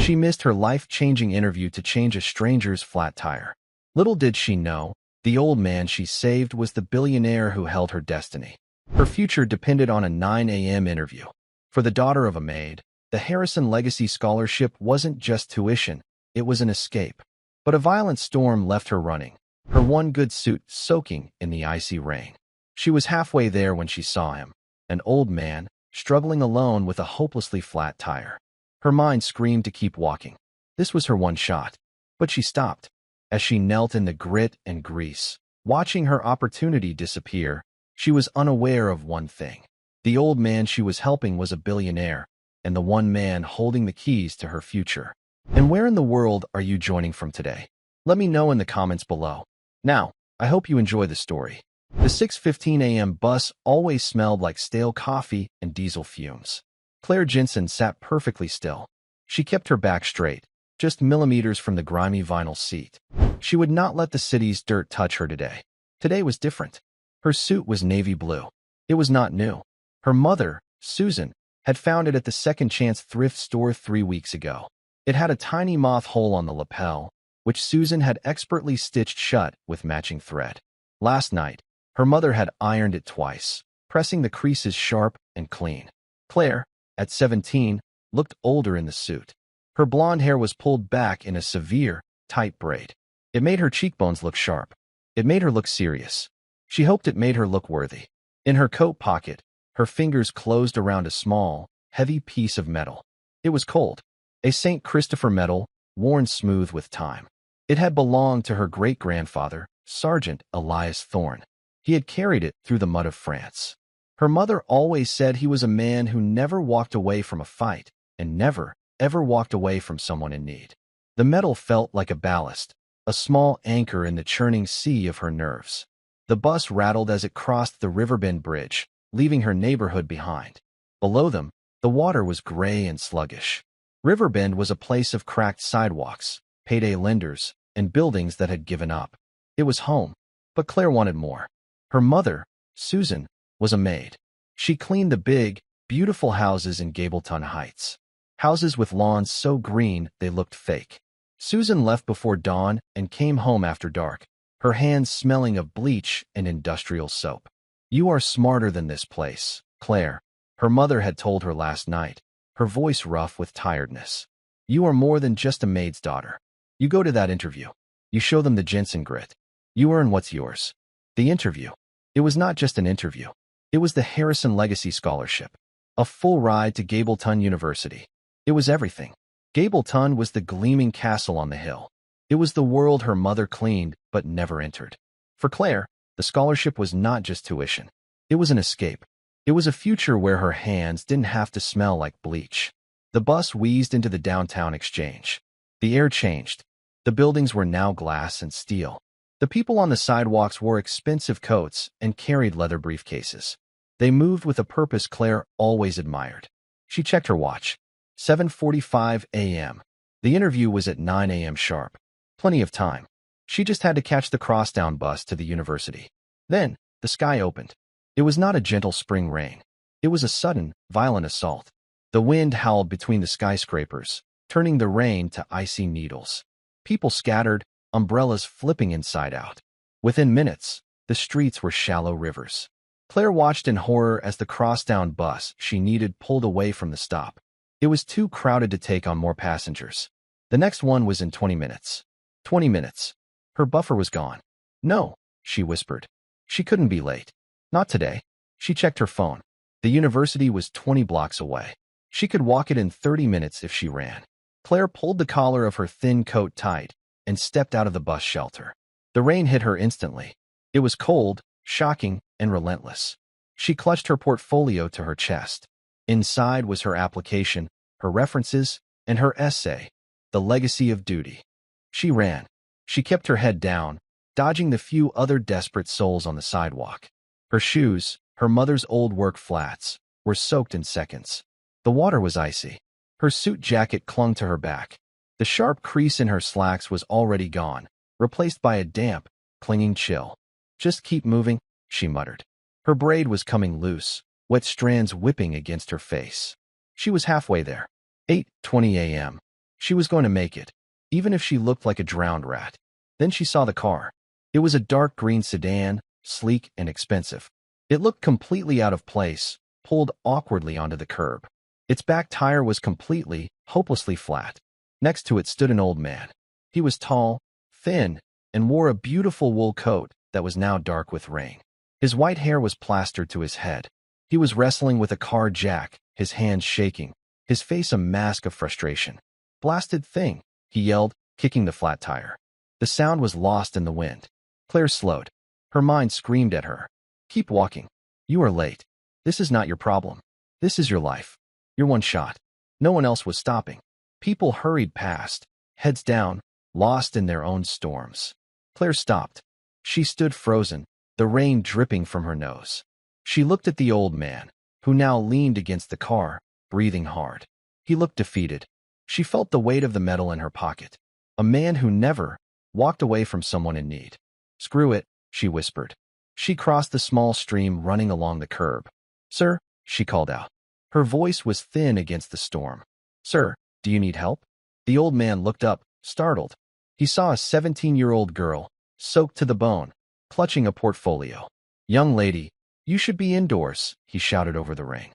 She missed her life-changing interview to change a stranger's flat tire. Little did she know, the old man she saved was the billionaire who held her destiny. Her future depended on a 9 a.m. interview. For the daughter of a maid, the Harrison Legacy Scholarship wasn't just tuition, it was an escape. But a violent storm left her running, her one good suit soaking in the icy rain. She was halfway there when she saw him, an old man, struggling alone with a hopelessly flat tire. Her mind screamed to keep walking. This was her one shot. But she stopped. As she knelt in the grit and grease, watching her opportunity disappear, she was unaware of one thing. The old man she was helping was a billionaire, and the one man holding the keys to her future. And where in the world are you joining from today? Let me know in the comments below. Now, I hope you enjoy the story. The 6:15 a.m. bus always smelled like stale coffee and diesel fumes. Claire Jensen sat perfectly still. She kept her back straight, just millimeters from the grimy vinyl seat. She would not let the city's dirt touch her today. Today was different. Her suit was navy blue. It was not new. Her mother, Susan, had found it at the Second Chance thrift store 3 weeks ago. It had a tiny moth hole on the lapel, which Susan had expertly stitched shut with matching thread. Last night, her mother had ironed it twice, pressing the creases sharp and clean. Claire, at 17, looked older in the suit. Her blonde hair was pulled back in a severe, tight braid. It made her cheekbones look sharp. It made her look serious. She hoped it made her look worthy. In her coat pocket, her fingers closed around a small, heavy piece of metal. It was cold. A St. Christopher medal, worn smooth with time. It had belonged to her great-grandfather, Sergeant Elias Thorne. He had carried it through the mud of France. Her mother always said he was a man who never walked away from a fight and never, ever walked away from someone in need. The metal felt like a ballast, a small anchor in the churning sea of her nerves. The bus rattled as it crossed the Riverbend Bridge, leaving her neighborhood behind. Below them, the water was gray and sluggish. Riverbend was a place of cracked sidewalks, payday lenders, and buildings that had given up. It was home, but Claire wanted more. Her mother, Susan, was a maid. She cleaned the big, beautiful houses in Gableton Heights. Houses with lawns so green they looked fake. Susan left before dawn and came home after dark, her hands smelling of bleach and industrial soap. "You are smarter than this place, Claire," her mother had told her last night, her voice rough with tiredness. "You are more than just a maid's daughter. You go to that interview. You show them the Jensen grit. You earn what's yours." The interview. It was not just an interview. It was the Harrison Legacy Scholarship. A full ride to Gableton University. It was everything. Gableton was the gleaming castle on the hill. It was the world her mother cleaned but never entered. For Claire, the scholarship was not just tuition. It was an escape. It was a future where her hands didn't have to smell like bleach. The bus wheezed into the downtown exchange. The air changed. The buildings were now glass and steel. The people on the sidewalks wore expensive coats and carried leather briefcases. They moved with a purpose Claire always admired. She checked her watch. 7:45 a.m. The interview was at 9 a.m. sharp. Plenty of time. She just had to catch the crosstown bus to the university. Then, the sky opened. It was not a gentle spring rain. It was a sudden, violent assault. The wind howled between the skyscrapers, turning the rain to icy needles. People scattered, umbrellas flipping inside out. Within minutes, the streets were shallow rivers. Claire watched in horror as the crosstown bus she needed pulled away from the stop. It was too crowded to take on more passengers. The next one was in 20 minutes. 20 minutes. Her buffer was gone. "No," she whispered. She couldn't be late. Not today. She checked her phone. The university was 20 blocks away. She could walk it in 30 minutes if she ran. Claire pulled the collar of her thin coat tight and stepped out of the bus shelter. The rain hit her instantly. It was cold, shocking, and relentless. She clutched her portfolio to her chest. Inside was her application, her references, and her essay, The Legacy of Duty. She ran. She kept her head down, dodging the few other desperate souls on the sidewalk. Her shoes, her mother's old work flats, were soaked in seconds. The water was icy. Her suit jacket clung to her back. The sharp crease in her slacks was already gone, replaced by a damp, clinging chill. "Just keep moving," she muttered. Her braid was coming loose, wet strands whipping against her face. She was halfway there. 8:20 a.m. She was going to make it, even if she looked like a drowned rat. Then she saw the car. It was a dark green sedan, sleek and expensive. It looked completely out of place, pulled awkwardly onto the curb. Its back tire was completely, hopelessly flat. Next to it stood an old man. He was tall, thin, and wore a beautiful wool coat that was now dark with rain. His white hair was plastered to his head. He was wrestling with a car jack, his hands shaking, his face a mask of frustration. "Blasted thing," he yelled, kicking the flat tire. The sound was lost in the wind. Claire slowed. Her mind screamed at her. "Keep walking. You are late. This is not your problem. This is your life. You're one shot." No one else was stopping. People hurried past, heads down, lost in their own storms. Claire stopped. She stood frozen, the rain dripping from her nose. She looked at the old man, who now leaned against the car, breathing hard. He looked defeated. She felt the weight of the metal in her pocket. A man who never walked away from someone in need. "Screw it," she whispered. She crossed the small stream running along the curb. "Sir," she called out. Her voice was thin against the storm. "Sir, do you need help?" The old man looked up, startled. He saw a 17-year-old girl, soaked to the bone, clutching a portfolio. "Young lady, you should be indoors," he shouted over the rain.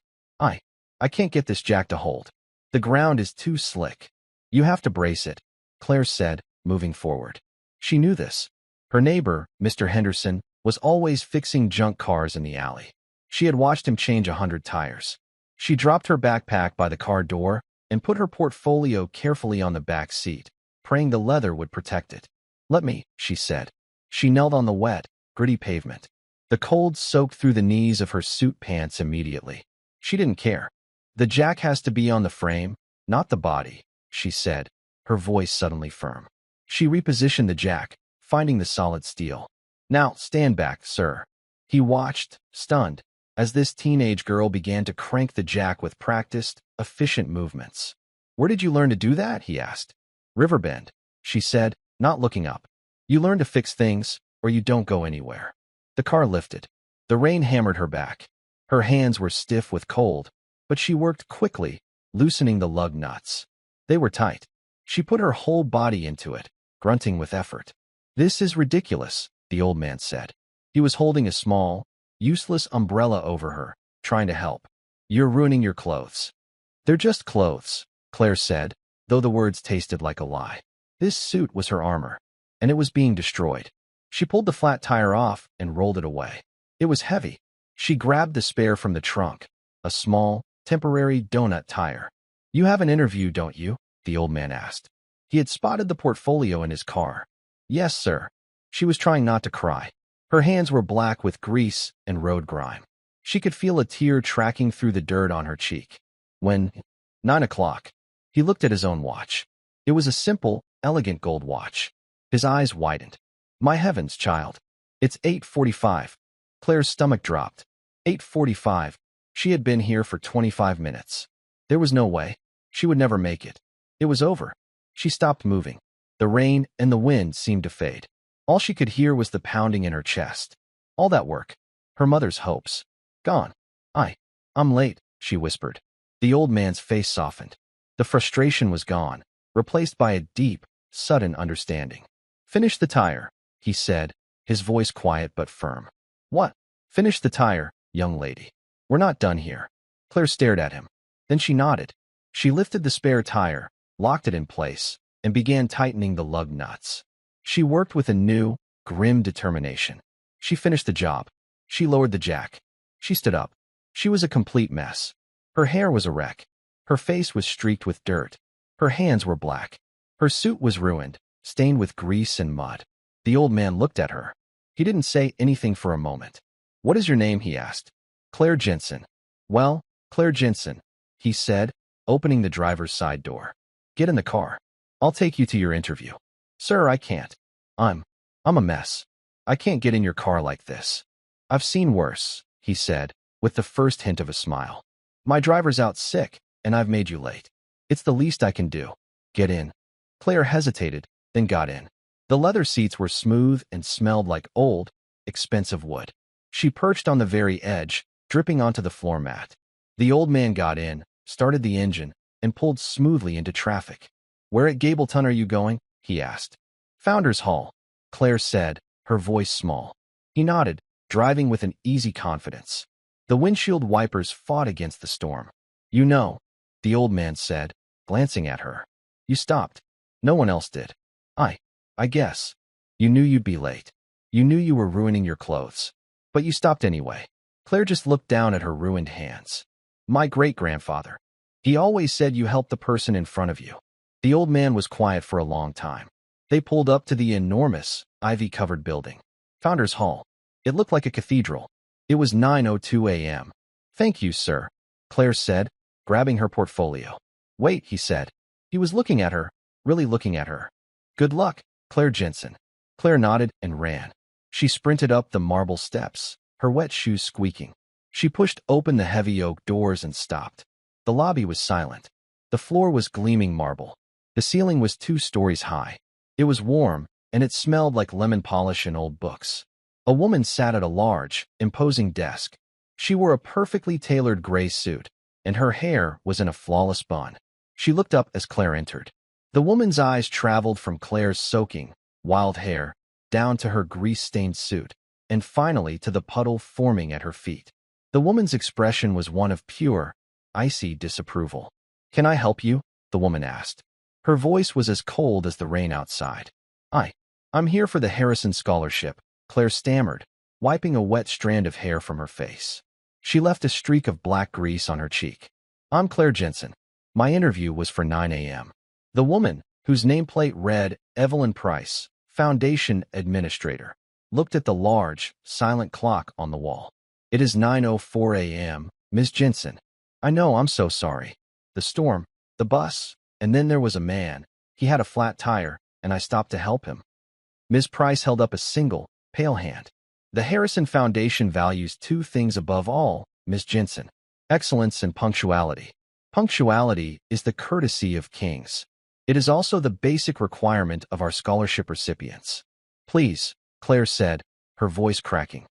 I can't get this jack to hold. The ground is too slick. You have to brace it," Claire said, moving forward. She knew this. Her neighbor, Mr. Henderson, was always fixing junk cars in the alley. She had watched him change 100 tires. She dropped her backpack by the car door and put her portfolio carefully on the back seat, praying the leather would protect it. "Let me," she said. She knelt on the wet, gritty pavement. The cold soaked through the knees of her suit pants immediately. She didn't care. "The jack has to be on the frame, not the body," she said, her voice suddenly firm. She repositioned the jack, finding the solid steel. "Now, stand back, sir." He watched, stunned, as this teenage girl began to crank the jack with practiced, efficient movements. "Where did you learn to do that?" he asked. "Riverbend," she said, not looking up. "You learn to fix things, or you don't go anywhere." The car lifted. The rain hammered her back. Her hands were stiff with cold, but she worked quickly, loosening the lug nuts. They were tight. She put her whole body into it, grunting with effort. "This is ridiculous," the old man said. He was holding a small, useless umbrella over her, trying to help. "You're ruining your clothes." "They're just clothes," Claire said, though the words tasted like a lie. This suit was her armor, and it was being destroyed. She pulled the flat tire off and rolled it away. It was heavy. She grabbed the spare from the trunk, a small, temporary donut tire. "You have an interview, don't you?" the old man asked. He had spotted the portfolio in his car. "Yes, sir." She was trying not to cry. Her hands were black with grease and road grime. She could feel a tear tracking through the dirt on her cheek. When 9 o'clock, he looked at his own watch. It was a simple, elegant gold watch. His eyes widened. "My heavens, child. It's 8:45. Claire's stomach dropped. 8:45. She had been here for 25 minutes. There was no way. She would never make it. It was over. She stopped moving. The rain and the wind seemed to fade. All she could hear was the pounding in her chest. All that work. Her mother's hopes. Gone. I'm late," she whispered. The old man's face softened. The frustration was gone, replaced by a deep, sudden understanding. "Finish the tire," he said, his voice quiet but firm. "What?" "Finish the tire, young lady. We're not done here." Claire stared at him. Then she nodded. She lifted the spare tire, locked it in place, and began tightening the lug nuts. She worked with a new, grim determination. She finished the job. She lowered the jack. She stood up. She was a complete mess. Her hair was a wreck. Her face was streaked with dirt. Her hands were black. Her suit was ruined, stained with grease and mud. The old man looked at her. He didn't say anything for a moment. "What is your name?" he asked. "Claire Jensen." "Well, Claire Jensen," he said, opening the driver's side door. "Get in the car. I'll take you to your interview." "Sir, I can't. I'm a mess. I can't get in your car like this." "I've seen worse," he said, with the first hint of a smile. "My driver's out sick, and I've made you late. It's the least I can do. Get in." Claire hesitated, then got in. The leather seats were smooth and smelled like old, expensive wood. She perched on the very edge, dripping onto the floor mat. The old man got in, started the engine, and pulled smoothly into traffic. Where at Gableton are you going? He asked. Founders Hall, Claire said, her voice small. He nodded, driving with an easy confidence. The windshield wipers fought against the storm. You know, the old man said, glancing at her. You stopped. No one else did. I guess. You knew you'd be late. You knew you were ruining your clothes. But you stopped anyway. Claire just looked down at her ruined hands. My great-grandfather. He always said you helped the person in front of you. The old man was quiet for a long time. They pulled up to the enormous, ivy-covered building. Founders Hall. It looked like a cathedral. It was 9:02 a.m. Thank you, sir, Claire said, grabbing her portfolio. Wait, he said. He was looking at her, really looking at her. Good luck, Claire Jensen. Claire nodded and ran. She sprinted up the marble steps, her wet shoes squeaking. She pushed open the heavy oak doors and stopped. The lobby was silent. The floor was gleaming marble. The ceiling was 2 stories high. It was warm, and it smelled like lemon polish and old books. A woman sat at a large, imposing desk. She wore a perfectly tailored gray suit, and her hair was in a flawless bun. She looked up as Claire entered. The woman's eyes traveled from Claire's soaking, wild hair, down to her grease-stained suit, and finally to the puddle forming at her feet. The woman's expression was one of pure, icy disapproval. Can I help you? The woman asked. Her voice was as cold as the rain outside. I'm here for the Harrison Scholarship, Claire stammered, wiping a wet strand of hair from her face. She left a streak of black grease on her cheek. I'm Claire Jensen. My interview was for 9 a.m. The woman, whose nameplate read Evelyn Price, Foundation Administrator, looked at the large, silent clock on the wall. It is 9:04 a.m., Miss Jensen. I know, I'm so sorry. The storm, the bus, and then there was a man. He had a flat tire, and I stopped to help him. Ms. Price held up a single, pale hand. The Harrison Foundation values 2 things above all, Miss Jensen: excellence and punctuality. Punctuality is the courtesy of kings. It is also the basic requirement of our scholarship recipients. Please, Claire said, her voice cracking.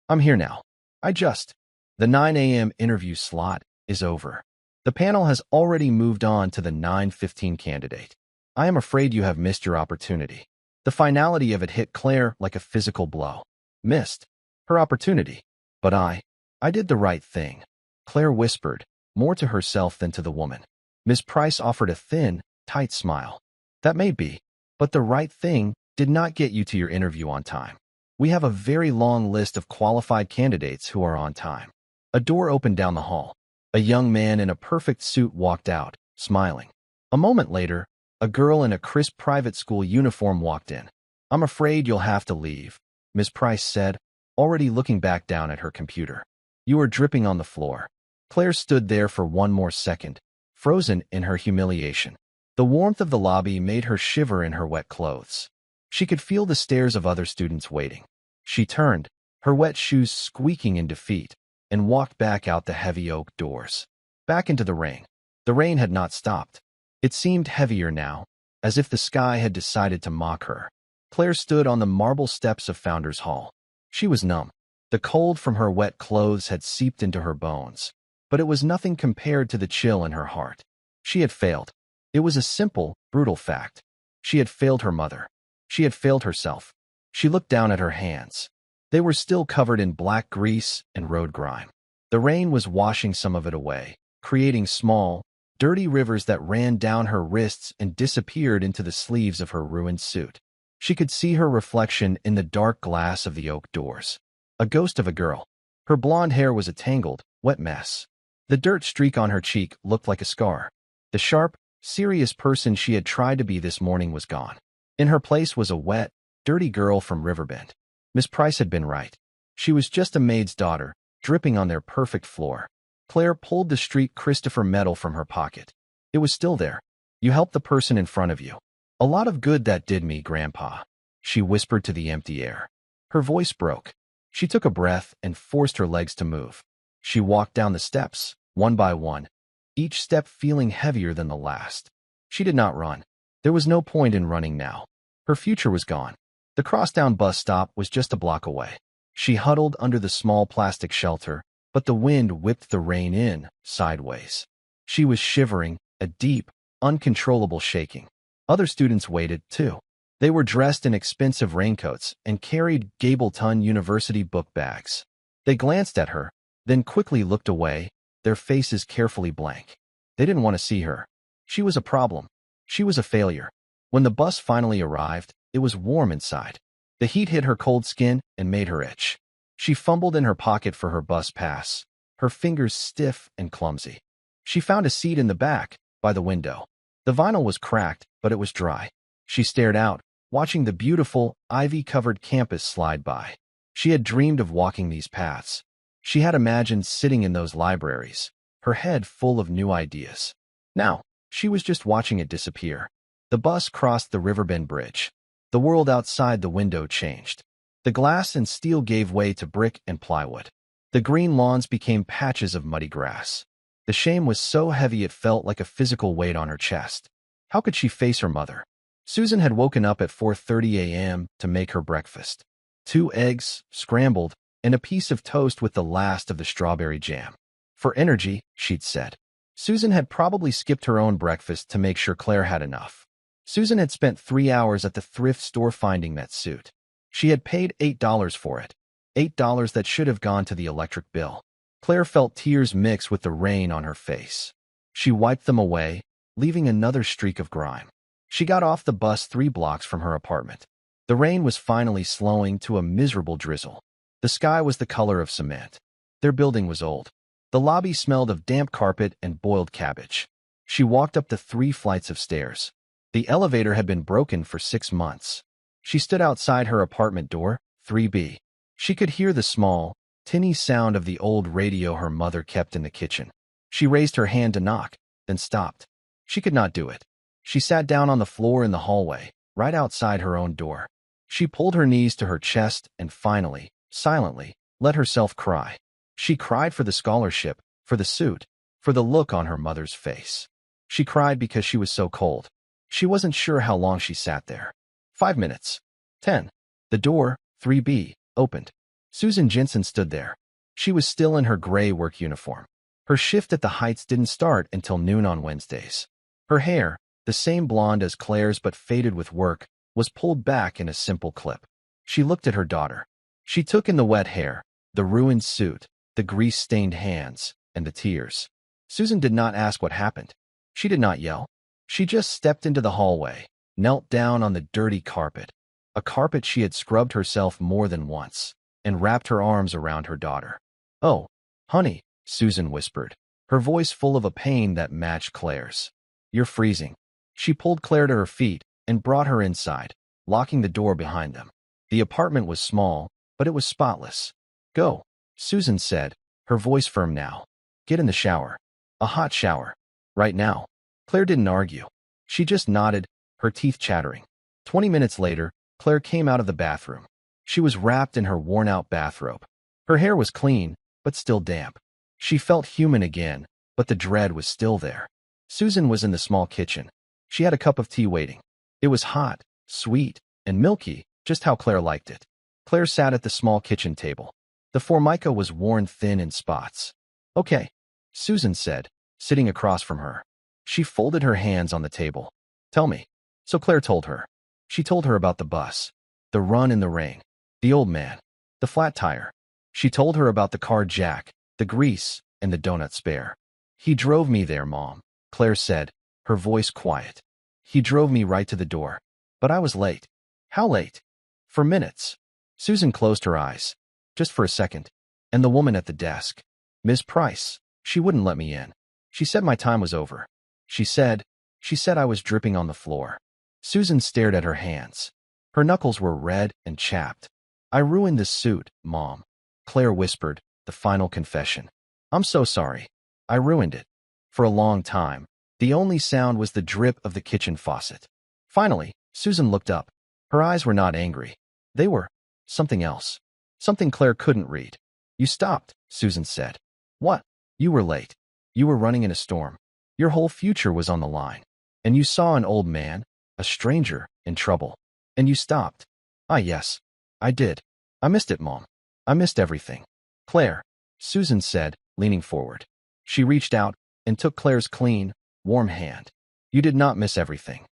I'm here now. The 9 a.m. interview slot is over. The panel has already moved on to the 9:15 candidate. I am afraid you have missed your opportunity. The finality of it hit Claire like a physical blow. Missed her opportunity. But I did the right thing, Claire whispered, more to herself than to the woman. Ms. Price offered a thin, tight smile. That may be, but the right thing did not get you to your interview on time. We have a very long list of qualified candidates who are on time. A door opened down the hall. A young man in a perfect suit walked out, smiling. A moment later, a girl in a crisp private school uniform walked in. I'm afraid you'll have to leave, Ms. Price said, already looking back down at her computer. You are dripping on the floor. Claire stood there for one more second, frozen in her humiliation. The warmth of the lobby made her shiver in her wet clothes. She could feel the stares of other students waiting. She turned, her wet shoes squeaking in defeat, and walked back out the heavy oak doors. Back into the rain. The rain had not stopped. It seemed heavier now, as if the sky had decided to mock her. Claire stood on the marble steps of Founders Hall. She was numb. The cold from her wet clothes had seeped into her bones, but it was nothing compared to the chill in her heart. She had failed. It was a simple, brutal fact. She had failed her mother. She had failed herself. She looked down at her hands. They were still covered in black grease and road grime. The rain was washing some of it away, creating small, dirty rivers that ran down her wrists and disappeared into the sleeves of her ruined suit. She could see her reflection in the dark glass of the oak doors. A ghost of a girl. Her blonde hair was a tangled, wet mess. The dirt streak on her cheek looked like a scar. The sharp, serious person she had tried to be this morning was gone. In her place was a wet, dirty girl from Riverbend. Miss Price had been right. She was just a maid's daughter, dripping on their perfect floor. Claire pulled the street Christopher medal from her pocket. It was still there. You helped the person in front of you. A lot of good that did me, Grandpa, she whispered to the empty air. Her voice broke. She took a breath and forced her legs to move. She walked down the steps, one by one, each step feeling heavier than the last. She did not run. There was no point in running now. Her future was gone. The crosstown bus stop was just a block away. She huddled under the small plastic shelter, but the wind whipped the rain in, sideways. She was shivering, a deep, uncontrollable shaking. Other students waited, too. They were dressed in expensive raincoats and carried Gableton University book bags. They glanced at her, then quickly looked away, their faces carefully blank. They didn't want to see her. She was a problem. She was a failure. When the bus finally arrived, it was warm inside. The heat hit her cold skin and made her itch. She fumbled in her pocket for her bus pass, her fingers stiff and clumsy. She found a seat in the back, by the window. The vinyl was cracked, but it was dry. She stared out, watching the beautiful, ivy-covered campus slide by. She had dreamed of walking these paths. She had imagined sitting in those libraries, her head full of new ideas. Now, she was just watching it disappear. The bus crossed the Riverbend Bridge. The world outside the window changed. The glass and steel gave way to brick and plywood. The green lawns became patches of muddy grass. The shame was so heavy it felt like a physical weight on her chest. How could she face her mother? Susan had woken up at 4:30 a.m. to make her breakfast. 2 eggs, scrambled, and a piece of toast with the last of the strawberry jam. For energy, she'd said. Susan had probably skipped her own breakfast to make sure Claire had enough. Susan had spent 3 hours at the thrift store finding that suit. She had paid $8 for it. $8 that should have gone to the electric bill. Claire felt tears mix with the rain on her face. She wiped them away, leaving another streak of grime. She got off the bus 3 blocks from her apartment. The rain was finally slowing to a miserable drizzle. The sky was the color of cement. Their building was old. The lobby smelled of damp carpet and boiled cabbage. She walked up the 3 flights of stairs. The elevator had been broken for 6 months. She stood outside her apartment door, 3B. She could hear the small, tinny sound of the old radio her mother kept in the kitchen. She raised her hand to knock, then stopped. She could not do it. She sat down on the floor in the hallway, right outside her own door. She pulled her knees to her chest and finally, silently, let herself cry. She cried for the scholarship, for the suit, for the look on her mother's face. She cried because she was so cold. She wasn't sure how long she sat there. 5 minutes. 10. The door, 3B, opened. Susan Jensen stood there. She was still in her gray work uniform. Her shift at the Heights didn't start until noon on Wednesdays. Her hair, the same blonde as Claire's but faded with work, was pulled back in a simple clip. She looked at her daughter. She took in the wet hair, the ruined suit, the grease-stained hands, and the tears. Susan did not ask what happened. She did not yell. She just stepped into the hallway, knelt down on the dirty carpet, a carpet she had scrubbed herself more than once, and wrapped her arms around her daughter. "Oh, honey," Susan whispered, her voice full of a pain that matched Claire's. "You're freezing." She pulled Claire to her feet and brought her inside, locking the door behind them. The apartment was small, but it was spotless. "Go," Susan said, her voice firm now. "Get in the shower. A hot shower. Right now." Claire didn't argue. She just nodded, her teeth chattering. 20 minutes later, Claire came out of the bathroom. She was wrapped in her worn-out bathrobe. Her hair was clean, but still damp. She felt human again, but the dread was still there. Susan was in the small kitchen. She had a cup of tea waiting. It was hot, sweet, and milky, just how Claire liked it. Claire sat at the small kitchen table. The formica was worn thin in spots. "Okay," Susan said, sitting across from her. She folded her hands on the table. "Tell me." So Claire told her. She told her about the bus, the run in the rain, the old man, the flat tire. She told her about the car jack, the grease, and the donut spare. "He drove me there, Mom," Claire said, her voice quiet. "He drove me right to the door. But I was late." "How late?" "For minutes." Susan closed her eyes. "Just for a second." "And the woman at the desk. Miss Price. She wouldn't let me in. She said my time was over. She said I was dripping on the floor." Susan stared at her hands. Her knuckles were red and chapped. "I ruined this suit, Mom," Claire whispered, the final confession. "I'm so sorry. I ruined it." For a long time, the only sound was the drip of the kitchen faucet. Finally, Susan looked up. Her eyes were not angry. They were something else. Something Claire couldn't read. "You stopped," Susan said. "What?" "You were late. You were running in a storm. Your whole future was on the line. And you saw an old man, a stranger, in trouble. And you stopped." "Ah, yes. I did. I missed it, Mom. I missed everything." "Claire," Susan said, leaning forward. She reached out and took Claire's clean, warm hand. "You did not miss everything.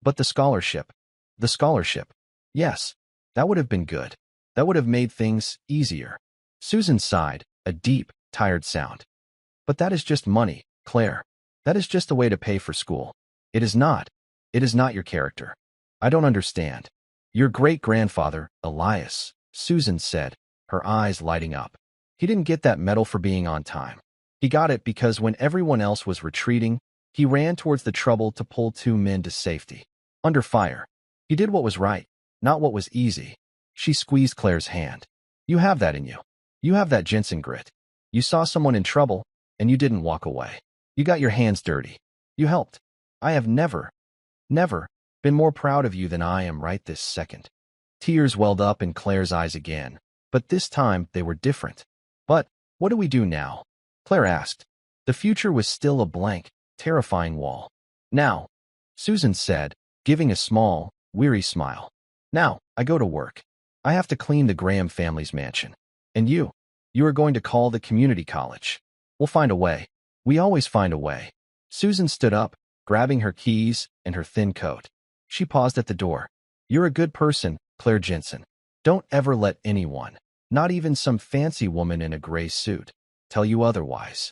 But the scholarship. The scholarship. Yes, that would have been good. That would have made things easier. Susan sighed, a deep, tired sound. But that is just money, Claire. That is just a way to pay for school. It is not. It is not your character. I don't understand. Your great-grandfather, Elias, Susan said, her eyes lighting up. He didn't get that medal for being on time. He got it because when everyone else was retreating, he ran towards the trouble to pull two men to safety. Under fire. He did what was right, not what was easy. She squeezed Claire's hand. You have that in you. You have that Jensen grit. You saw someone in trouble, and you didn't walk away. You got your hands dirty. You helped. I have never been more proud of you than I am right this second. Tears welled up in Claire's eyes again, but this time they were different. But what do we do now? Claire asked. The future was still a blank, terrifying wall. Now, Susan said, giving a small, weary smile. Now, I go to work. I have to clean the Graham family's mansion. And you are going to call the community college. We'll find a way. We always find a way. Susan stood up, grabbing her keys and her thin coat. She paused at the door. You're a good person, Claire Jensen. Don't ever let anyone, not even some fancy woman in a gray suit, tell you otherwise.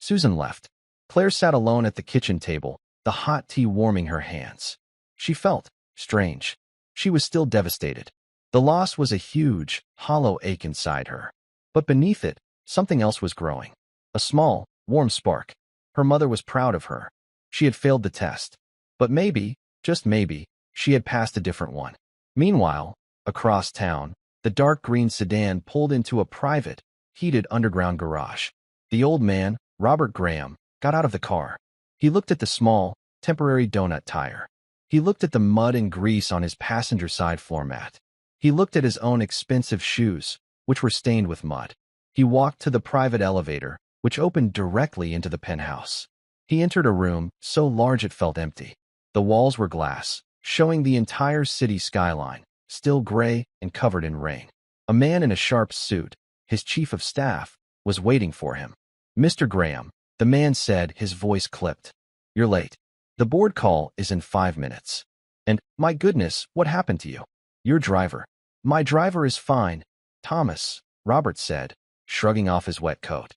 Susan left. Claire sat alone at the kitchen table, the hot tea warming her hands. She felt strange. She was still devastated. The loss was a huge, hollow ache inside her. But beneath it, something else was growing. A small, warm spark. Her mother was proud of her. She had failed the test. But maybe, just maybe, she had passed a different one. Meanwhile, across town, the dark green sedan pulled into a private, heated underground garage. The old man, Robert Graham, got out of the car. He looked at the small, temporary donut tire. He looked at the mud and grease on his passenger side floor mat. He looked at his own expensive shoes, which were stained with mud. He walked to the private elevator, which opened directly into the penthouse. He entered a room so large it felt empty. The walls were glass, showing the entire city skyline, still gray and covered in rain. A man in a sharp suit, his chief of staff, was waiting for him. Mr. Graham, the man said, his voice clipped. You're late. The board call is in 5 minutes. And, my goodness, what happened to you? Your driver. My driver is fine, Thomas, Robert said, shrugging off his wet coat.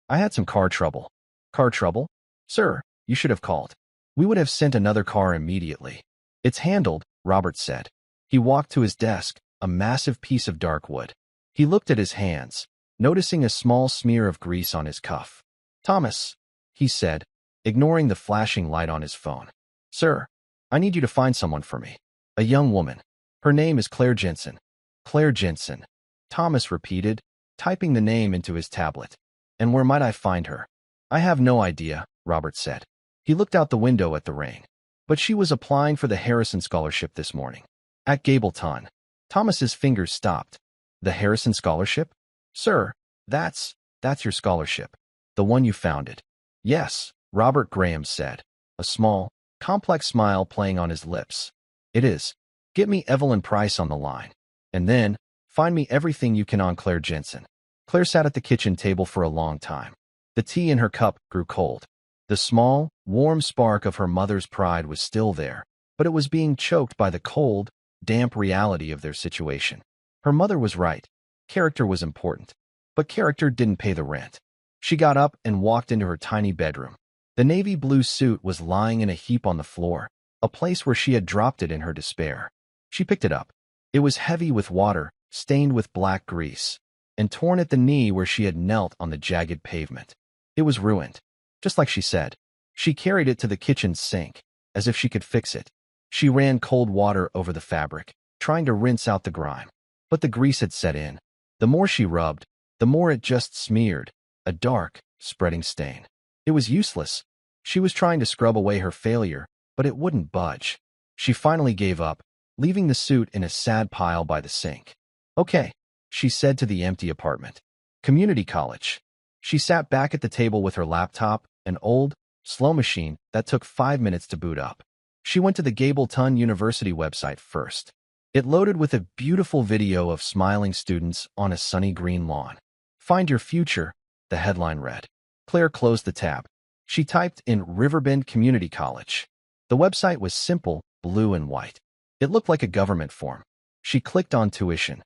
I had some car trouble. Car trouble? Sir, you should have called. We would have sent another car immediately. It's handled, Robert said. He walked to his desk, a massive piece of dark wood. He looked at his hands, noticing a small smear of grease on his cuff. Thomas, he said, ignoring the flashing light on his phone. Sir, I need you to find someone for me. A young woman. Her name is Claire Jensen. Claire Jensen. Thomas repeated, typing the name into his tablet. And where might I find her? I have no idea, Robert said. He looked out the window at the rain. But she was applying for the Harrison Scholarship this morning. At Gableton. Thomas's fingers stopped. The Harrison Scholarship? Sir, that's your scholarship. The one you founded. Yes, Robert Graham said, a small, complex smile playing on his lips. It is. Get me Evelyn Price on the line. And then, find me everything you can on Claire Jensen. Claire sat at the kitchen table for a long time. The tea in her cup grew cold. The small, warm spark of her mother's pride was still there, but it was being choked by the cold, damp reality of their situation. Her mother was right. Character was important. But character didn't pay the rent. She got up and walked into her tiny bedroom. The navy blue suit was lying in a heap on the floor, a place where she had dropped it in her despair. She picked it up. It was heavy with water, stained with black grease, and torn at the knee where she had knelt on the jagged pavement. It was ruined. Just like she said. She carried it to the kitchen's sink, as if she could fix it. She ran cold water over the fabric, trying to rinse out the grime. But the grease had set in. The more she rubbed, the more it just smeared, a dark, spreading stain. It was useless. She was trying to scrub away her failure, but it wouldn't budge. She finally gave up, leaving the suit in a sad pile by the sink. Okay, she said to the empty apartment. Community college. She sat back at the table with her laptop, an old, slow machine that took 5 minutes to boot up. She went to the Gableton University website first. It loaded with a beautiful video of smiling students on a sunny green lawn. Find your future, the headline read. Claire closed the tab. She typed in Riverbend Community College. The website was simple, blue and white. It looked like a government form. She clicked on tuition.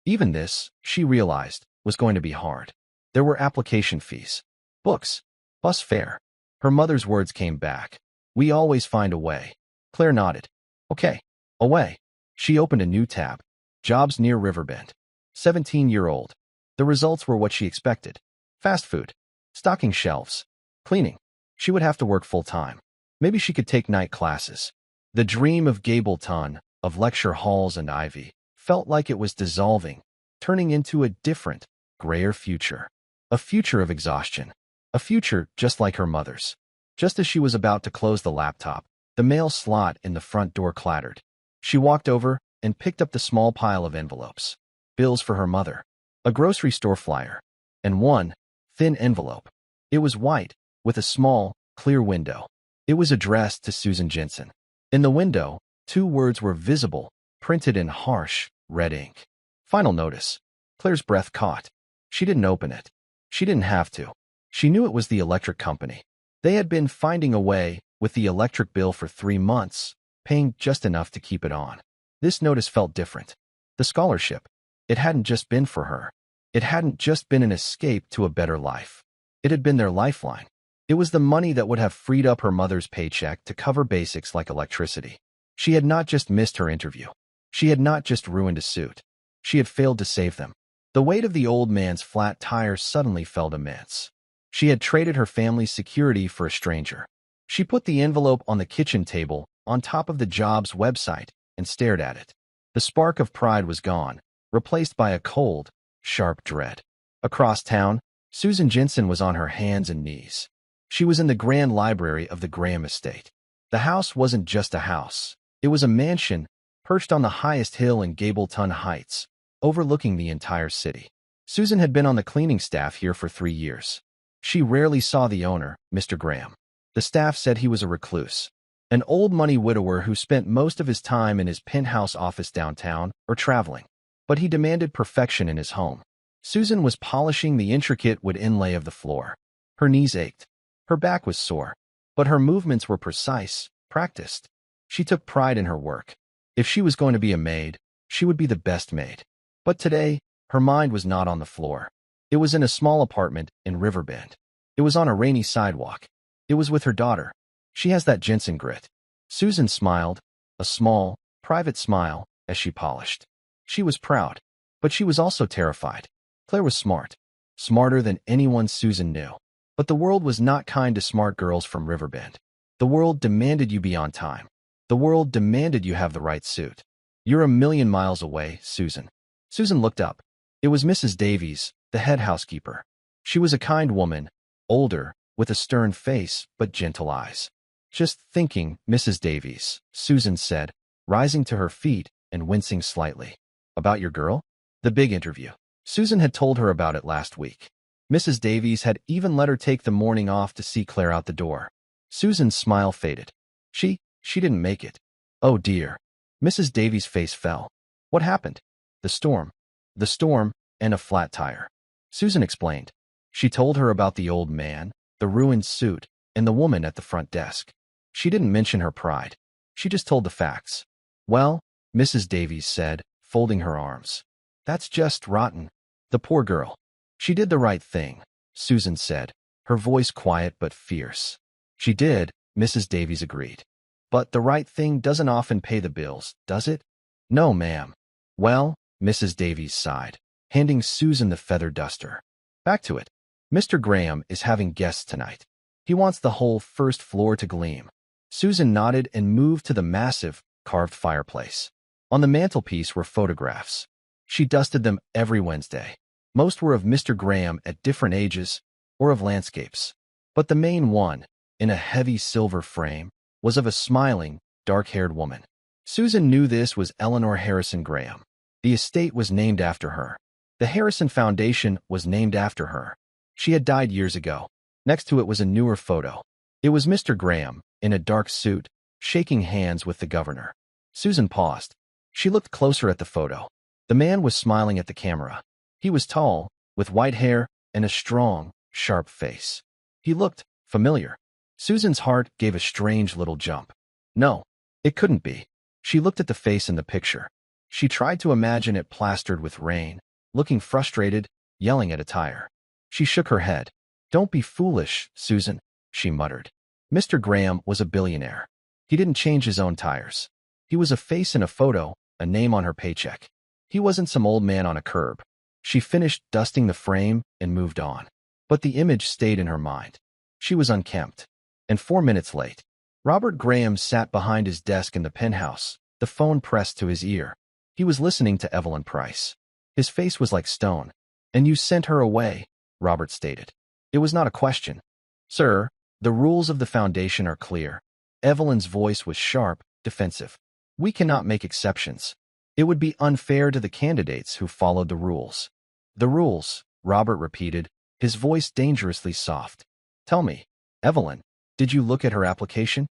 Even this, she realized, was going to be hard. There were application fees, books, bus fare. Her mother's words came back. We always find a way. Claire nodded. Okay, away. She opened a new tab. Jobs near Riverbend. 17-year-old. The results were what she expected. Fast food. Stocking shelves. Cleaning. She would have to work full-time. Maybe she could take night classes. The dream of Gableton, of lecture halls and ivy, felt like it was dissolving, turning into a different, grayer future. A future of exhaustion. A future just like her mother's. Just as she was about to close the laptop, the mail slot in the front door clattered. She walked over and picked up the small pile of envelopes. Bills for her mother. A grocery store flyer. And one thin envelope. It was white, with a small, clear window. It was addressed to Susan Jensen. In the window, 2 words were visible, printed in harsh, red ink. Final notice. Claire's breath caught. She didn't open it. She didn't have to. She knew it was the electric company. They had been finding a way with the electric bill for 3 months, paying just enough to keep it on. This notice felt different. The scholarship. It hadn't just been for her. It hadn't just been an escape to a better life. It had been their lifeline. It was the money that would have freed up her mother's paycheck to cover basics like electricity. She had not just missed her interview. She had not just ruined a suit. She had failed to save them. The weight of the old man's flat tire suddenly felt immense. She had traded her family's security for a stranger. She put the envelope on the kitchen table on top of the job's website and stared at it. The spark of pride was gone, replaced by a cold, sharp dread. Across town, Susan Jensen was on her hands and knees. She was in the grand library of the Graham estate. The house wasn't just a house. It was a mansion perched on the highest hill in Gableton Heights, overlooking the entire city. Susan had been on the cleaning staff here for 3 years. She rarely saw the owner, Mr. Graham. The staff said he was a recluse, an old-money widower who spent most of his time in his penthouse office downtown or traveling. But he demanded perfection in his home. Susan was polishing the intricate wood inlay of the floor. Her knees ached. Her back was sore. But her movements were precise, practiced. She took pride in her work. If she was going to be a maid, she would be the best maid. But today, her mind was not on the floor. It was in a small apartment in Riverbend. It was on a rainy sidewalk. It was with her daughter. She has that Jensen grit. Susan smiled, a small, private smile, as she polished. She was proud, but she was also terrified. Claire was smart, smarter than anyone Susan knew. But the world was not kind to smart girls from Riverbend. The world demanded you be on time. The world demanded you have the right suit. You're a million miles away, Susan. Susan looked up. It was Mrs. Davies, the head housekeeper. She was a kind woman, older, with a stern face but gentle eyes. Just thinking, Mrs. Davies, Susan said, rising to her feet and wincing slightly. About your girl? The big interview. Susan had told her about it last week. Mrs. Davies had even let her take the morning off to see Claire out the door. Susan's smile faded. She didn't make it. Oh dear. Mrs. Davies' face fell. What happened? The storm. The storm and a flat tire. Susan explained. She told her about the old man, the ruined suit, and the woman at the front desk. She didn't mention her pride. She just told the facts. Well, Mrs. Davies said, folding her arms. That's just rotten. The poor girl. She did the right thing, Susan said, her voice quiet but fierce. She did, Mrs. Davies agreed. But the right thing doesn't often pay the bills, does it? No, ma'am. Well, Mrs. Davies sighed, handing Susan the feather duster. Back to it. Mr. Graham is having guests tonight. He wants the whole first floor to gleam. Susan nodded and moved to the massive, carved fireplace. On the mantelpiece were photographs. She dusted them every Wednesday. Most were of Mr. Graham at different ages, or of landscapes. But the main one, in a heavy silver frame, was of a smiling, dark-haired woman. Susan knew this was Eleanor Harrison Graham. The estate was named after her. The Harrison Foundation was named after her. She had died years ago. Next to it was a newer photo. It was Mr. Graham, in a dark suit, shaking hands with the governor. Susan paused. She looked closer at the photo. The man was smiling at the camera. He was tall, with white hair and a strong, sharp face. He looked familiar. Susan's heart gave a strange little jump. No, It couldn't be. She looked at the face in the picture. She tried to imagine it plastered with rain, looking frustrated, yelling at a tire. She shook her head. "Don't be foolish, Susan," she muttered. Mr. Graham was a billionaire. He didn't change his own tires. He was a face in a photo, a name on her paycheck. He wasn't some old man on a curb. She finished dusting the frame and moved on. But the image stayed in her mind. She was unkempt. And 4 minutes late. Robert Graham sat behind his desk in the penthouse, the phone pressed to his ear. He was listening to Evelyn Price. His face was like stone. "And you sent her away," Robert stated. It was not a question. "Sir, the rules of the foundation are clear." Evelyn's voice was sharp, defensive. "We cannot make exceptions. It would be unfair to the candidates who followed the rules." "The rules," Robert repeated, his voice dangerously soft. "Tell me, Evelyn, did you look at her application?"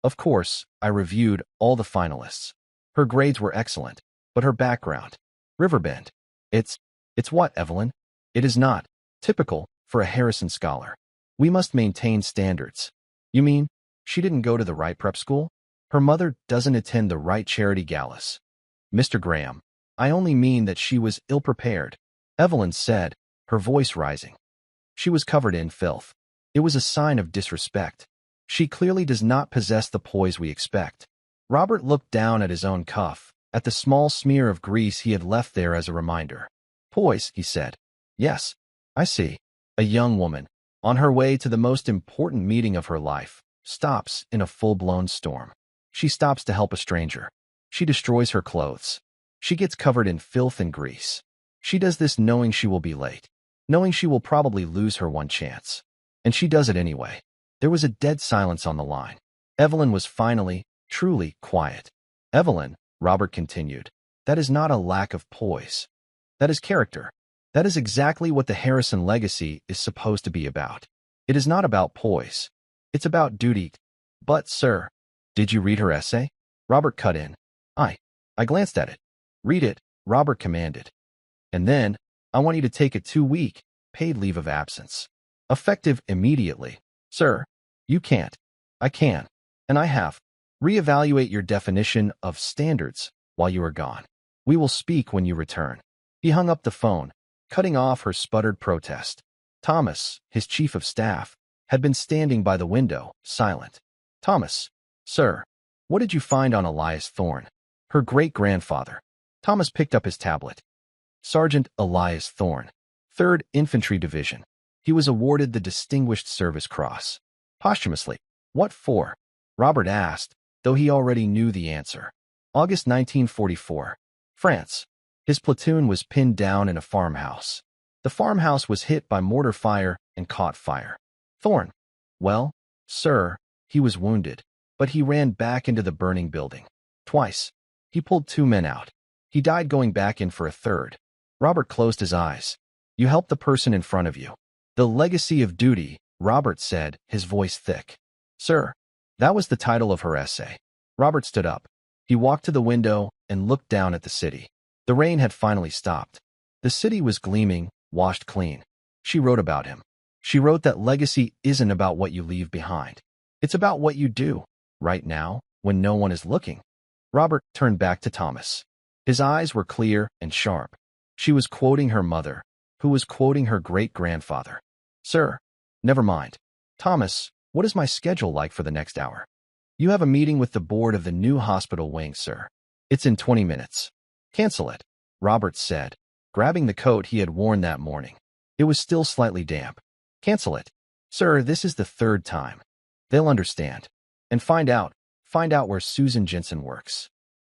Of course, I reviewed all the finalists. Her grades were excellent, but her background. Riverbend. It's what, Evelyn? It is not typical for a Harrison scholar. We must maintain standards." "You mean she didn't go to the right prep school? Her mother doesn't attend the right charity galas." "Mr. Graham, I only mean that she was ill-prepared," Evelyn said, her voice rising. She was covered in filth. It was a sign of disrespect. She clearly does not possess the poise we expect. Robert looked down at his own cuff, at the small smear of grease he had left there as a reminder. "Poise," he said. "Yes, I see. A young woman, on her way to the most important meeting of her life, stops in a full-blown storm. She stops to help a stranger. She destroys her clothes. She gets covered in filth and grease. She does this knowing she will be late, knowing she will probably lose her one chance. And she does it anyway." There was a dead silence on the line. Evelyn was finally, truly quiet. "Evelyn," Robert continued, "that is not a lack of poise. That is character. That is exactly what the Harrison legacy is supposed to be about. It is not about poise. It's about duty." "But, sir, did you read her essay?" Robert cut in. I glanced at it." "Read it," Robert commanded. "And then, I want you to take a 2-week paid leave of absence. Effective immediately." "Sir, you can't." "I can. And I have. Reevaluate your definition of standards while you are gone. We will speak when you return." He hung up the phone, cutting off her sputtered protest. Thomas, his chief of staff, had been standing by the window, silent. "Thomas, sir, what did you find on Elias Thorne?" "Her great-grandfather." Thomas picked up his tablet. "Sergeant Elias Thorne, 3rd Infantry Division. He was awarded the Distinguished Service Cross. Posthumously." "What for?" Robert asked, though he already knew the answer. "August 1944. France. His platoon was pinned down in a farmhouse. The farmhouse was hit by mortar fire and caught fire. Thorne. Well, sir, he was wounded, but he ran back into the burning building. Twice. He pulled 2 men out. He died going back in for a third." Robert closed his eyes. "You helped the person in front of you." "The legacy of duty," Robert said, his voice thick. "Sir, that was the title of her essay." Robert stood up. He walked to the window and looked down at the city. The rain had finally stopped. The city was gleaming, washed clean. She wrote about him. She wrote that legacy isn't about what you leave behind. It's about what you do, right now, when no one is looking. Robert turned back to Thomas. His eyes were clear and sharp. She was quoting her mother, who was quoting her great-grandfather. "Sir, never mind. Thomas, what is my schedule like for the next hour?" "You have a meeting with the board of the new hospital wing, sir. It's in 20 minutes. "Cancel it," Robert said, grabbing the coat he had worn that morning. It was still slightly damp. "Cancel it. Sir, this is the 3rd time. They'll understand. And find out where Susan Jensen works."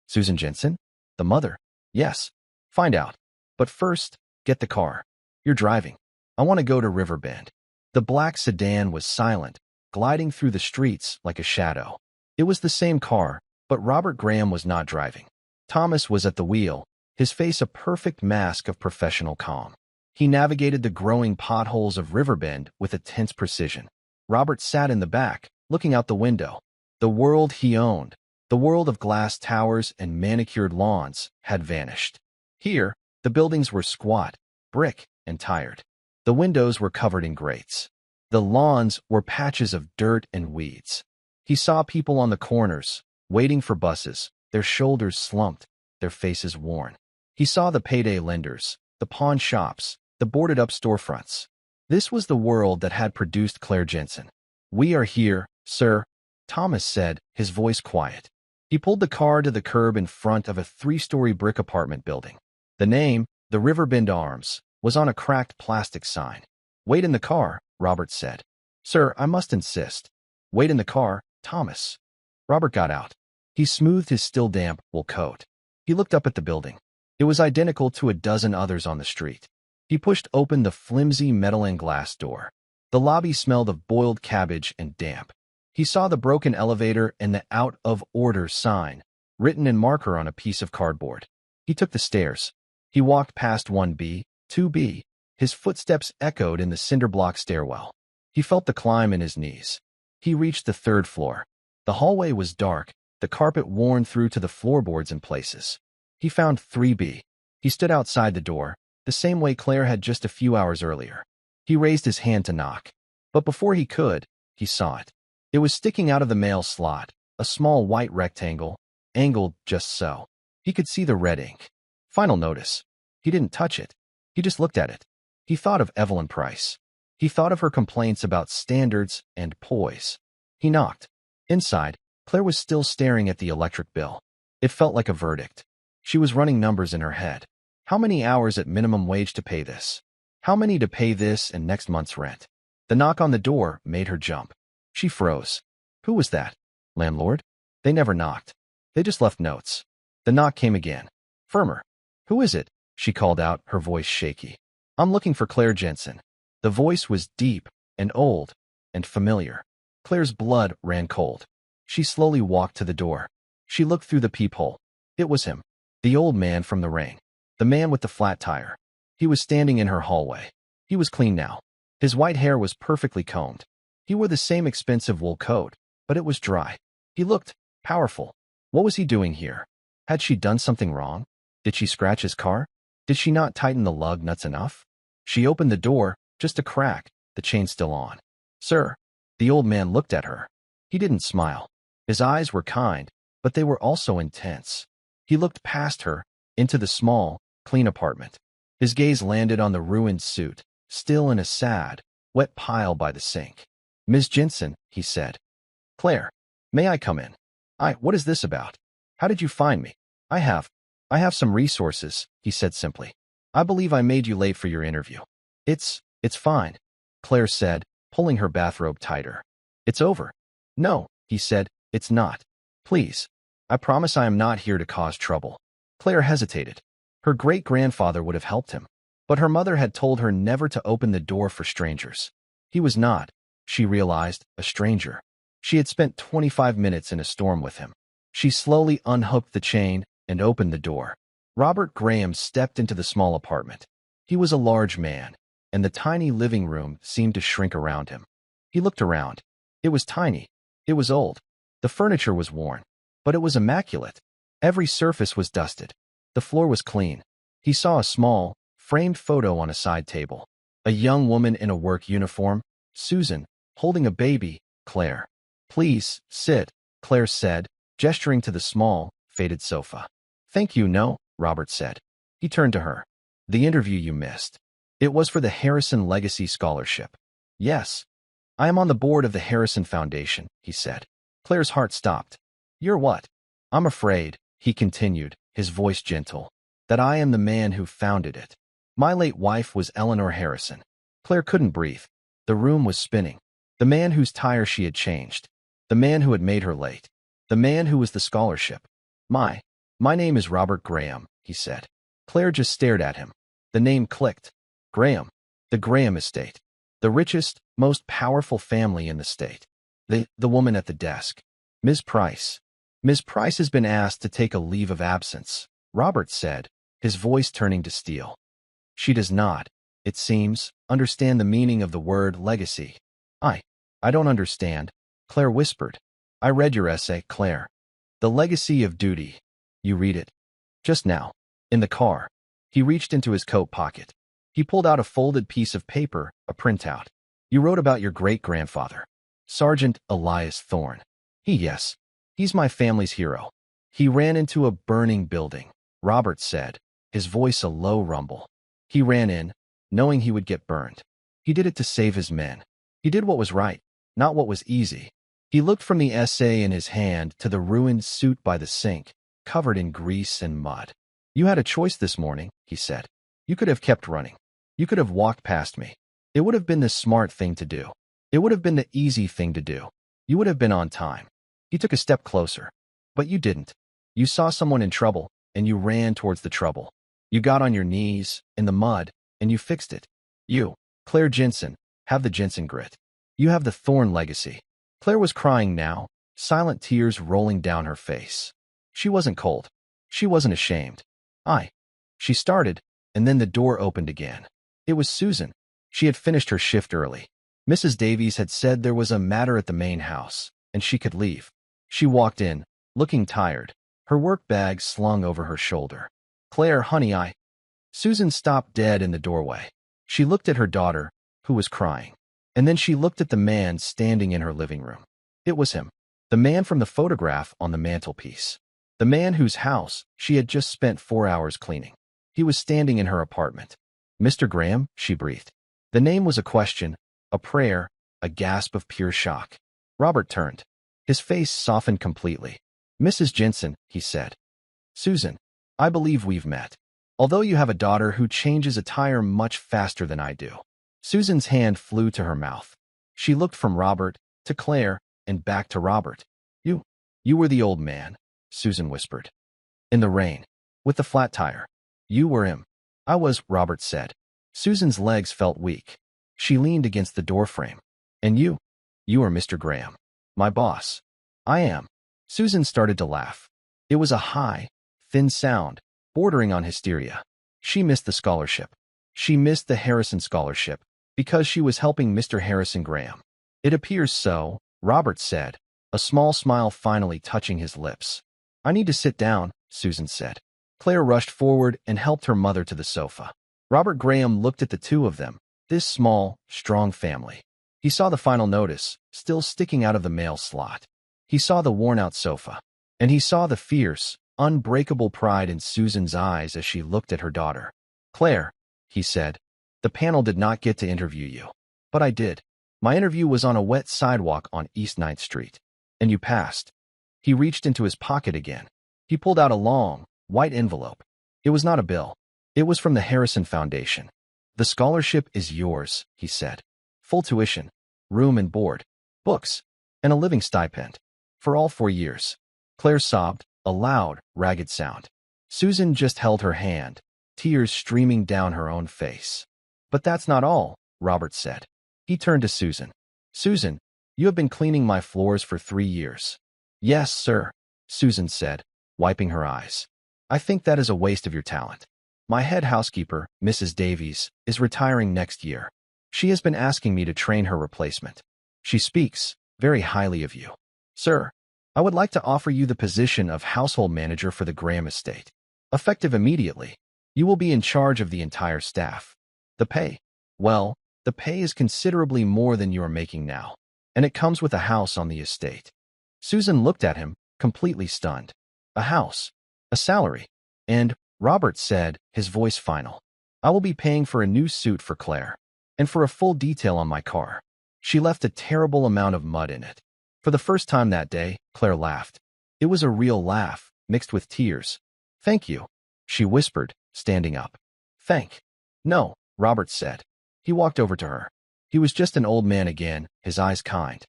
"Susan Jensen? The mother?" "Yes. Find out. But first, get the car. You're driving. I want to go to Riverbend." The black sedan was silent, gliding through the streets like a shadow. It was the same car, but Robert Graham was not driving. Thomas was at the wheel, his face a perfect mask of professional calm. He navigated the growing potholes of Riverbend with a tense precision. Robert sat in the back, looking out the window. The world he owned, the world of glass towers and manicured lawns, had vanished. Here, the buildings were squat, brick, and tired. The windows were covered in grates. The lawns were patches of dirt and weeds. He saw people on the corners, waiting for buses, their shoulders slumped, their faces worn. He saw the payday lenders, the pawn shops, the boarded-up storefronts. This was the world that had produced Claire Jensen. "We are here, sir," Thomas said, his voice quiet. He pulled the car to the curb in front of a 3-story brick apartment building. The name, the Riverbend Arms, was on a cracked plastic sign. "Wait in the car," Robert said. "Sir, I must insist." "Wait in the car, Thomas." Robert got out. He smoothed his still damp wool coat. He looked up at the building. It was identical to a dozen others on the street. He pushed open the flimsy metal and glass door. The lobby smelled of boiled cabbage and damp. He saw the broken elevator and the "out of order" sign, written in marker on a piece of cardboard. He took the stairs. He walked past 1B, 2B. His footsteps echoed in the cinder-block stairwell. He felt the climb in his knees. He reached the 3rd floor. The hallway was dark, the carpet worn through to the floorboards in places. He found 3B. He stood outside the door, the same way Claire had just a few hours earlier. He raised his hand to knock. But before he could, he saw it. It was sticking out of the mail slot, a small white rectangle, angled just so. He could see the red ink. Final notice. He didn't touch it. He just looked at it. He thought of Evelyn Price. He thought of her complaints about standards and poise. He knocked. Inside, Claire was still staring at the electric bill. It felt like a verdict. She was running numbers in her head. How many hours at minimum wage to pay this? How many to pay this and next month's rent? The knock on the door made her jump. She froze. Who was that? Landlord? They never knocked. They just left notes. The knock came again. Firmer. "Who is it?" she called out, her voice shaky. "I'm looking for Claire Jensen." The voice was deep and old and familiar. Claire's blood ran cold. She slowly walked to the door. She looked through the peephole. It was him. The old man from the rain. The man with the flat tire. He was standing in her hallway. He was clean now. His white hair was perfectly combed. He wore the same expensive wool coat, but it was dry. He looked powerful. What was he doing here? Had she done something wrong? Did she scratch his car? Did she not tighten the lug nuts enough? She opened the door, just a crack, the chain still on. "Sir." The old man looked at her. He didn't smile. His eyes were kind, but they were also intense. He looked past her, into the small, clean apartment. His gaze landed on the ruined suit, still in a sad, wet pile by the sink. "Miss Jensen," he said. "Claire, may I come in?" What is this about? How did you find me?" I have some resources," he said simply. "I believe I made you late for your interview." It's fine," Claire said, pulling her bathrobe tighter. "It's over." "No," he said, "it's not. Please. I promise I am not here to cause trouble." Claire hesitated. Her great-grandfather would have helped him, but her mother had told her never to open the door for strangers. He was not, she realized, a stranger. She had spent 25 minutes in a storm with him. She slowly unhooked the chain and opened the door. Robert Graham stepped into the small apartment. He was a large man, and the tiny living room seemed to shrink around him. He looked around. It was tiny. It was old. The furniture was worn, but it was immaculate. Every surface was dusted. The floor was clean. He saw a small, framed photo on a side table. A young woman in a work uniform, Susan, holding a baby, Claire. "Please, sit," Claire said, gesturing to the small, faded sofa. "Thank you, no," Robert said. He turned to her. "The interview you missed. It was for the Harrison Legacy Scholarship." "Yes. I am on the board of the Harrison Foundation," he said. Claire's heart stopped. "You're what?" "I'm afraid," he continued, his voice gentle, "that I am the man who founded it. My late wife was Eleanor Harrison." Claire couldn't breathe. The room was spinning. The man whose tire she had changed. The man who had made her late. The man who was the scholarship. My name is Robert Graham," he said. Claire just stared at him. The name clicked. Graham. The Graham estate. The richest, most powerful family in the state. The woman at the desk. "Ms. Price. Ms. Price has been asked to take a leave of absence," Robert said, his voice turning to steel. "She does not, it seems, understand the meaning of the word legacy." I don't understand," Claire whispered. "I read your essay, Claire. The Legacy of Duty. You read it. Just now. In the car." He reached into his coat pocket. He pulled out a folded piece of paper, a printout. "You wrote about your great-grandfather, Sergeant Elias Thorne." Yes. He's my family's hero. He ran into a burning building, Robert said, his voice a low rumble. He ran in, knowing he would get burned. He did it to save his men. He did what was right, not what was easy. He looked from the essay in his hand to the ruined suit by the sink, covered in grease and mud. You had a choice this morning, he said. You could have kept running. You could have walked past me. It would have been the smart thing to do. It would have been the easy thing to do. You would have been on time. He took a step closer. But you didn't. You saw someone in trouble, and you ran towards the trouble. You got on your knees, in the mud, and you fixed it. You, Claire Jensen, have the Jensen grit. You have the Thorne legacy. Claire was crying now, silent tears rolling down her face. She wasn't cold. She wasn't ashamed. She started, and then the door opened again. It was Susan. She had finished her shift early. Mrs. Davies had said there was a matter at the main house, and she could leave. She walked in, looking tired, her work bag slung over her shoulder. Claire, honey, Susan stopped dead in the doorway. She looked at her daughter, who was crying. And then she looked at the man standing in her living room. It was him. The man from the photograph on the mantelpiece. The man whose house she had just spent 4 hours cleaning. He was standing in her apartment. Mr. Graham, she breathed. The name was a question, a prayer, a gasp of pure shock. Robert turned. His face softened completely. Mrs. Jensen, he said. Susan, I believe we've met. Although you have a daughter who changes a tire much faster than I do. Susan's hand flew to her mouth. She looked from Robert to Claire and back to Robert. You were the old man, Susan whispered. In the rain, with the flat tire. You were him. I was, Robert said. Susan's legs felt weak. She leaned against the doorframe. And you are Mr. Graham. My boss. I am. Susan started to laugh. It was a high, thin sound, bordering on hysteria. She missed the scholarship. She missed the Harrison scholarship, because she was helping Mr. Harrison Graham. It appears so, Robert said, a small smile finally touching his lips. I need to sit down, Susan said. Claire rushed forward and helped her mother to the sofa. Robert Graham looked at the two of them, this small, strong family. He saw the final notice, still sticking out of the mail slot. He saw the worn-out sofa. And he saw the fierce, unbreakable pride in Susan's eyes as she looked at her daughter. Claire, he said, the panel did not get to interview you. But I did. My interview was on a wet sidewalk on East 9th Street. And you passed. He reached into his pocket again. He pulled out a long, white envelope. It was not a bill. It was from the Harrison Foundation. The scholarship is yours, he said. Full tuition, room and board, books, and a living stipend. For all 4 years. Claire sobbed, a loud, ragged sound. Susan just held her hand, tears streaming down her own face. But that's not all, Robert said. He turned to Susan. Susan, you have been cleaning my floors for 3 years. Yes, sir, Susan said, wiping her eyes. I think that is a waste of your talent. My head housekeeper, Mrs. Davies, is retiring next year. She has been asking me to train her replacement. She speaks very highly of you. Sir, I would like to offer you the position of household manager for the Graham estate. Effective immediately. You will be in charge of the entire staff. The pay? Well, the pay is considerably more than you are making now, and it comes with a house on the estate. Susan looked at him, completely stunned. A house, a salary, and, Robert said, his voice final. I will be paying for a new suit for Claire, and for a full detail on my car. She left a terrible amount of mud in it. For the first time that day, Claire laughed. It was a real laugh, mixed with tears. Thank you, she whispered, standing up. No, Robert said. He walked over to her. He was just an old man again, his eyes kind.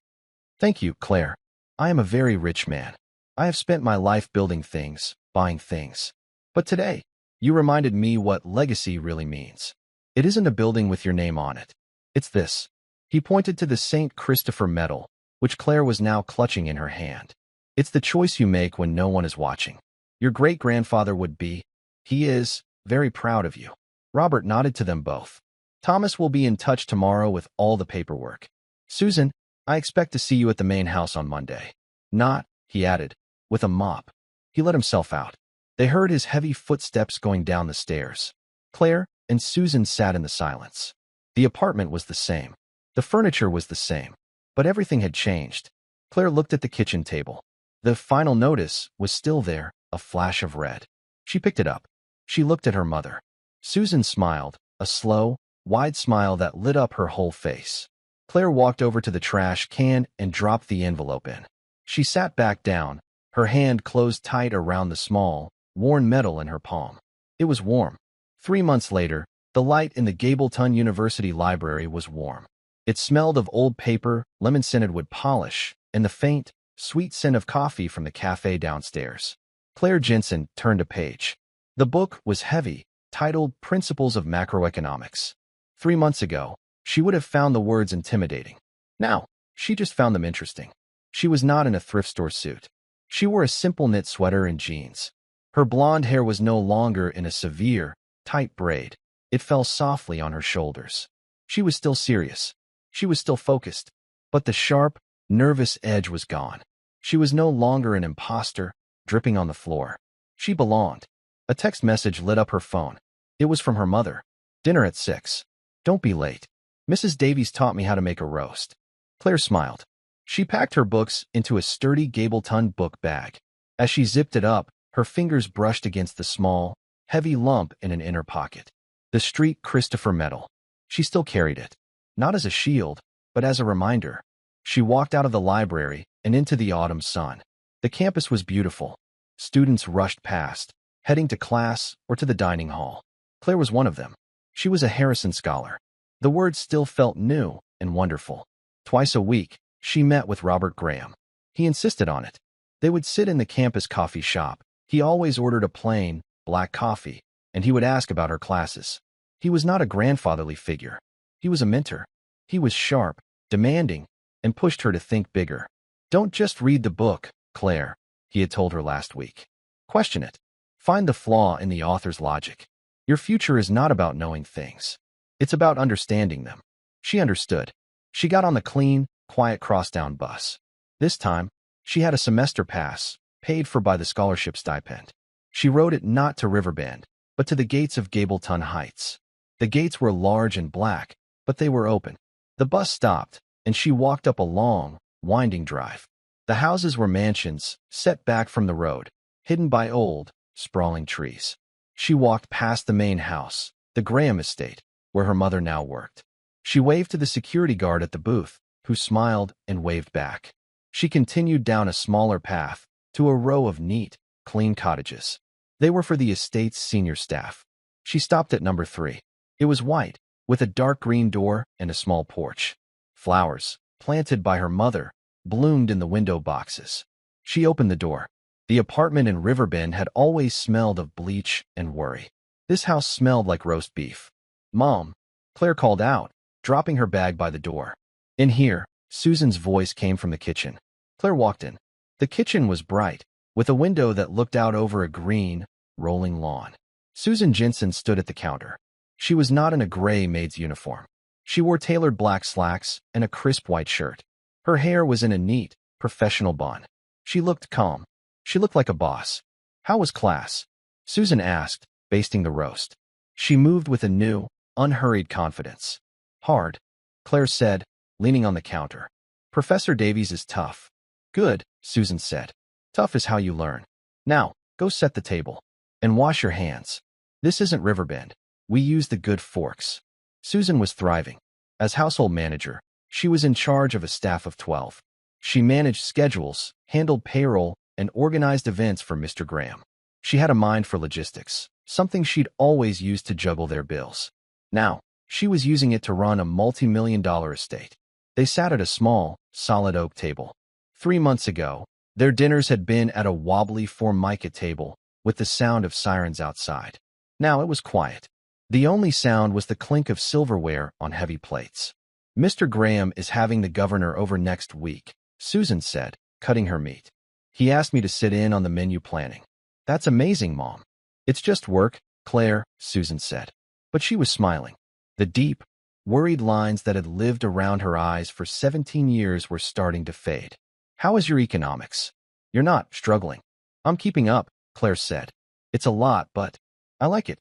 Thank you, Claire. I am a very rich man. I have spent my life building things, buying things. But today, you reminded me what legacy really means. It isn't a building with your name on it. It's this. He pointed to the St. Christopher medal, which Claire was now clutching in her hand. It's the choice you make when no one is watching. Your great-grandfather would be, he is, very proud of you. Robert nodded to them both. Thomas will be in touch tomorrow with all the paperwork. Susan, I expect to see you at the main house on Monday. Not, he added, with a mop. He let himself out. They heard his heavy footsteps going down the stairs. Claire and Susan sat in the silence. The apartment was the same. The furniture was the same. But everything had changed. Claire looked at the kitchen table. The final notice was still there, a flash of red. She picked it up. She looked at her mother. Susan smiled, a slow, wide smile that lit up her whole face. Claire walked over to the trash can and dropped the envelope in. She sat back down, her hand closed tight around the small, worn metal in her palm. It was warm. 3 months later, the light in the Gableton University library was warm. It smelled of old paper, lemon-scented wood polish, and the faint, sweet scent of coffee from the cafe downstairs. Claire Jensen turned a page. The book was heavy, titled Principles of Macroeconomics. 3 months ago, she would have found the words intimidating. Now, she just found them interesting. She was not in a thrift store suit. She wore a simple knit sweater and jeans. Her blonde hair was no longer in a severe, tight braid. It fell softly on her shoulders. She was still serious. She was still focused. But the sharp, nervous edge was gone. She was no longer an imposter, dripping on the floor. She belonged. A text message lit up her phone. It was from her mother. Dinner at 6. Don't be late. Mrs. Davies taught me how to make a roast. Claire smiled. She packed her books into a sturdy Gableton book bag. As she zipped it up, her fingers brushed against the small, heavy lump in an inner pocket. The Street Christopher medal. She still carried it. Not as a shield, but as a reminder. She walked out of the library and into the autumn sun. The campus was beautiful. Students rushed past, heading to class or to the dining hall. Claire was one of them. She was a Harrison Scholar. The word still felt new and wonderful. Twice a week, she met with Robert Graham. He insisted on it. They would sit in the campus coffee shop. He always ordered a plain, black coffee, and he would ask about her classes. He was not a grandfatherly figure. He was a mentor. He was sharp, demanding, and pushed her to think bigger. Don't just read the book, Claire, he had told her last week. Question it. Find the flaw in the author's logic. Your future is not about knowing things. It's about understanding them. She understood. She got on the clean, quiet crosstown bus. This time, she had a semester pass, paid for by the scholarship stipend. She rode it not to Riverbend, but to the gates of Gableton Heights. The gates were large and black, but they were open. The bus stopped, and she walked up a long, winding drive. The houses were mansions, set back from the road, hidden by old, sprawling trees. She walked past the main house, the Graham estate, where her mother now worked. She waved to the security guard at the booth, who smiled and waved back. She continued down a smaller path, to a row of neat, clean cottages. They were for the estate's senior staff. She stopped at number 3. It was white, with a dark green door and a small porch. Flowers, planted by her mother, bloomed in the window boxes. She opened the door. The apartment in Riverbend had always smelled of bleach and worry. This house smelled like roast beef. Mom, Claire called out, dropping her bag by the door. In here, Susan's voice came from the kitchen. Claire walked in. The kitchen was bright, with a window that looked out over a green, rolling lawn. Susan Jensen stood at the counter. She was not in a gray maid's uniform. She wore tailored black slacks and a crisp white shirt. Her hair was in a neat, professional bun. She looked calm. She looked like a boss. How was class? Susan asked, basting the roast. She moved with a new, unhurried confidence. Hard, Claire said, leaning on the counter. Professor Davies is tough. Good, Susan said. Tough is how you learn. Now, go set the table. And wash your hands. This isn't Riverbend. We use the good forks. Susan was thriving. As household manager, she was in charge of a staff of 12. She managed schedules, handled payroll, and organized events for Mr. Graham. She had a mind for logistics, something she'd always used to juggle their bills. Now, she was using it to run a multi-million-dollar estate. They sat at a small, solid oak table. 3 months ago, their dinners had been at a wobbly formica table with the sound of sirens outside. Now it was quiet. The only sound was the clink of silverware on heavy plates. Mr. Graham is having the governor over next week, Susan said, cutting her meat. He asked me to sit in on the menu planning. That's amazing, Mom. It's just work, Claire, Susan said. But she was smiling. The deep, worried lines that had lived around her eyes for 17 years were starting to fade. How is your economics? You're not struggling. I'm keeping up, Claire said. It's a lot, but I like it.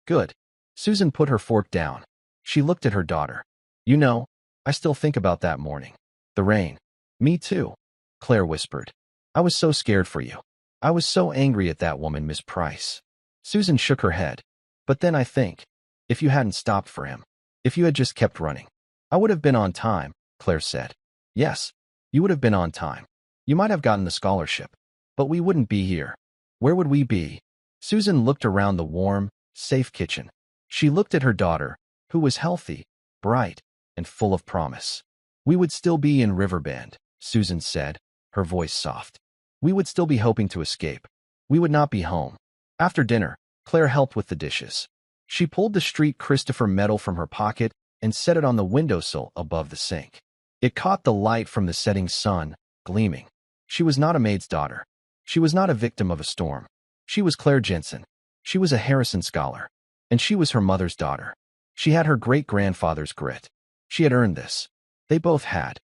Good. Susan put her fork down. She looked at her daughter. You know, I still think about that morning. The rain. Me too, Claire whispered. I was so scared for you. I was so angry at that woman, Miss Price. Susan shook her head. But then I think, if you hadn't stopped for him, if you had just kept running, I would have been on time, Claire said. Yes, you would have been on time. You might have gotten the scholarship, but we wouldn't be here. Where would we be? Susan looked around the warm, safe kitchen. She looked at her daughter, who was healthy, bright, and full of promise. We would still be in Riverbend, Susan said, her voice soft. We would still be hoping to escape. We would not be home. After dinner, Claire helped with the dishes. She pulled the Street Christopher medal from her pocket and set it on the windowsill above the sink. It caught the light from the setting sun, gleaming. She was not a maid's daughter. She was not a victim of a storm. She was Claire Jensen. She was a Harrison Scholar. And she was her mother's daughter. She had her great-grandfather's grit. She had earned this. They both had.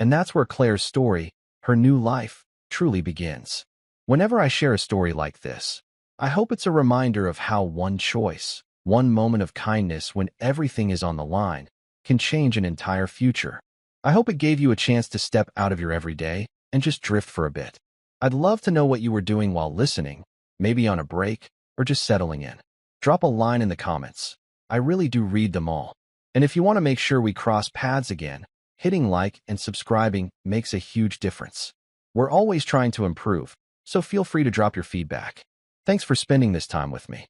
And that's where Claire's story, her new life, truly begins. Whenever I share a story like this, I hope it's a reminder of how one choice, one moment of kindness when everything is on the line, can change an entire future. I hope it gave you a chance to step out of your everyday and just drift for a bit. I'd love to know what you were doing while listening, maybe on a break or just settling in. Drop a line in the comments. I really do read them all. And if you want to make sure we cross paths again, hitting like and subscribing makes a huge difference. We're always trying to improve, so feel free to drop your feedback. Thanks for spending this time with me.